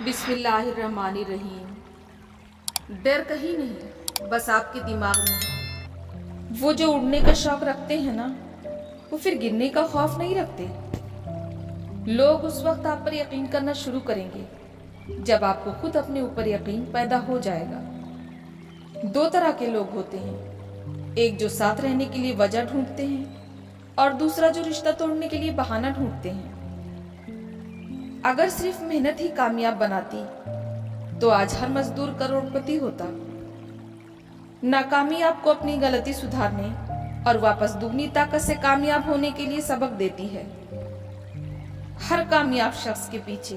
बिस्मिल्लाहिर्रहमानिर्रहीम। डर कहीं नहीं, बस आपके दिमाग में है। वो जो उड़ने का शौक रखते हैं ना, वो फिर गिरने का खौफ नहीं रखते। लोग उस वक्त आप पर यकीन करना शुरू करेंगे जब आपको खुद अपने ऊपर यकीन पैदा हो जाएगा। दो तरह के लोग होते हैं, एक जो साथ रहने के लिए वजह ढूंढते हैं और दूसरा जो रिश्ता तोड़ने के लिए बहाना ढूंढते हैं। अगर सिर्फ मेहनत ही कामयाब बनाती तो आज हर मजदूर करोड़पति होता। नाकामी आपको अपनी गलती सुधारने और वापस दुगनी ताकत से कामयाब होने के लिए सबक देती है। हर कामयाब शख्स के पीछे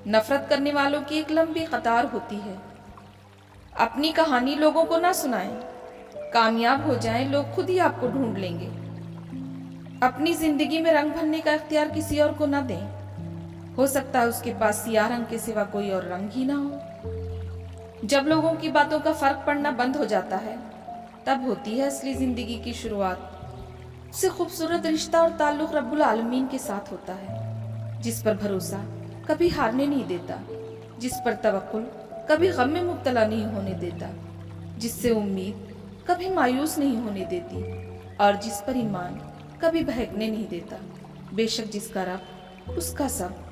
नफरत करने वालों की एक लंबी कतार होती है। अपनी कहानी लोगों को ना सुनाएं, कामयाब हो जाएं, लोग खुद ही आपको ढूंढ लेंगे। अपनी जिंदगी में रंग भरने का इख्तियार किसी और को ना दें। हो सकता है उसके पास सियाह रंग के सिवा कोई और रंग ही ना हो। जब लोगों की बातों का फर्क पड़ना बंद हो जाता है, तब होती है असली जिंदगी की शुरुआत। उससे खूबसूरत रिश्ता और ताल्लुक रब्बुल आलमीन के साथ होता है, जिस पर भरोसा कभी हारने नहीं देता, जिस पर तवक्कुल कभी गम में मुब्तला नहीं होने देता, जिससे उम्मीद कभी मायूस नहीं होने देती और जिस पर ईमान कभी बहकने नहीं देता। बेशक जिसका रब उसका सब।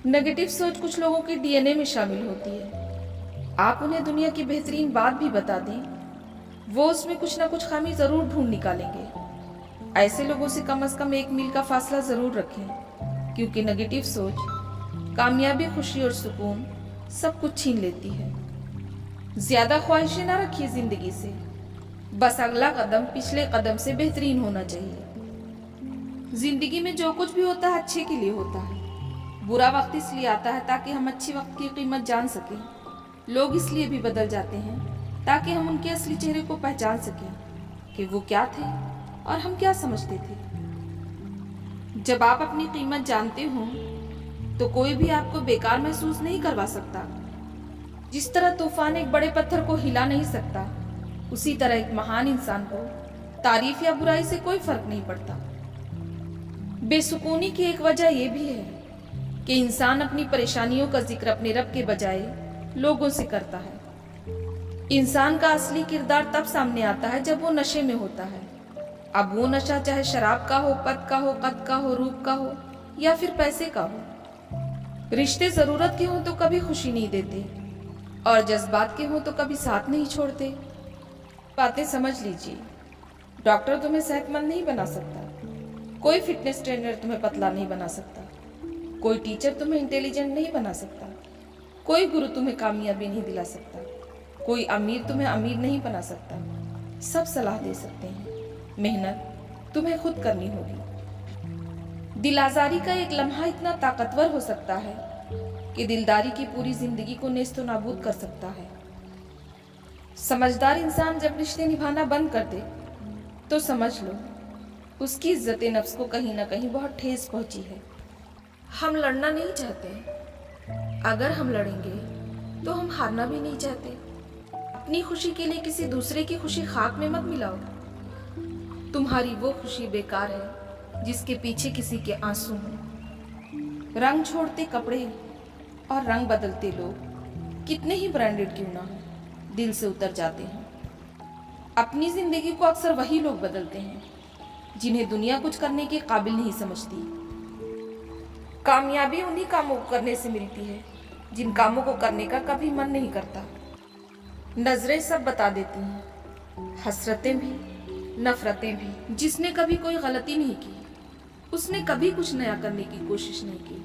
नेगेटिव सोच कुछ लोगों के डीएनए में शामिल होती है। आप उन्हें दुनिया की बेहतरीन बात भी बता दें, वो उसमें कुछ ना कुछ खामी जरूर ढूंढ निकालेंगे। ऐसे लोगों से कम एक मील का फासला जरूर रखें, क्योंकि नेगेटिव सोच कामयाबी, खुशी और सुकून सब कुछ छीन लेती है। ज्यादा ख्वाहिशें ना रखिए जिंदगी से, बस अगला कदम पिछले कदम से बेहतरीन होना चाहिए। जिंदगी में जो कुछ भी होता है अच्छे के लिए होता है। बुरा वक्त इसलिए आता है ताकि हम अच्छे वक्त की कीमत जान सकें। लोग इसलिए भी बदल जाते हैं ताकि हम उनके असली चेहरे को पहचान सकें कि वो क्या थे और हम क्या समझते थे। जब आप अपनी कीमत जानते हो तो कोई भी आपको बेकार महसूस नहीं करवा सकता। जिस तरह तूफान एक बड़े पत्थर को हिला नहीं सकता, उसी तरह एक महान इंसान को तारीफ या बुराई से कोई फर्क नहीं पड़ता। बेसुकूनी की एक वजह यह भी है कि इंसान अपनी परेशानियों का जिक्र अपने रब के बजाय लोगों से करता है। इंसान का असली किरदार तब सामने आता है जब वो नशे में होता है। अब वो नशा चाहे शराब का हो, पद का हो, कद का हो, रूप का हो या फिर पैसे का हो। रिश्ते जरूरत के हों तो कभी खुशी नहीं देते और जज्बात के हों तो कभी साथ नहीं छोड़ते। बातें समझ लीजिए, डॉक्टर तुम्हें सेहतमंद नहीं बना सकता, कोई फिटनेस ट्रेनर तुम्हें पतला नहीं बना सकता, कोई टीचर तुम्हें इंटेलिजेंट नहीं बना सकता, कोई गुरु तुम्हें कामयाबी नहीं दिला सकता, कोई अमीर तुम्हें अमीर नहीं बना सकता। सब सलाह दे सकते हैं, मेहनत तुम्हें खुद करनी होगी। दिल आजारी का एक लम्हा इतना ताकतवर हो सकता है कि दिलदारी की पूरी जिंदगी को नेस्तो नाबूद कर सकता है। समझदार इंसान जब रिश्ते निभाना बंद कर दे तो समझ लो उसकी इज्जत नफ्स को कहीं ना कहीं बहुत ठेस पहुंची है। हम लड़ना नहीं चाहते, अगर हम लड़ेंगे तो हम हारना भी नहीं चाहते। अपनी खुशी के लिए किसी दूसरे की खुशी खाक में मत मिलाओ। तुम्हारी वो खुशी बेकार है जिसके पीछे किसी के आंसू हों। रंग छोड़ते कपड़े और रंग बदलते लोग कितने ही ब्रांडेड क्यों ना हो, दिल से उतर जाते हैं। अपनी जिंदगी को अक्सर वही लोग बदलते हैं जिन्हें दुनिया कुछ करने के काबिल नहीं समझती। कामयाबी उन्हीं कामों को करने से मिलती है जिन कामों को करने का कभी मन नहीं करता। नजरें सब बता देती हैं, हसरतें भी, नफरतें भी। जिसने कभी कोई गलती नहीं की, उसने कभी कुछ नया करने की कोशिश नहीं की।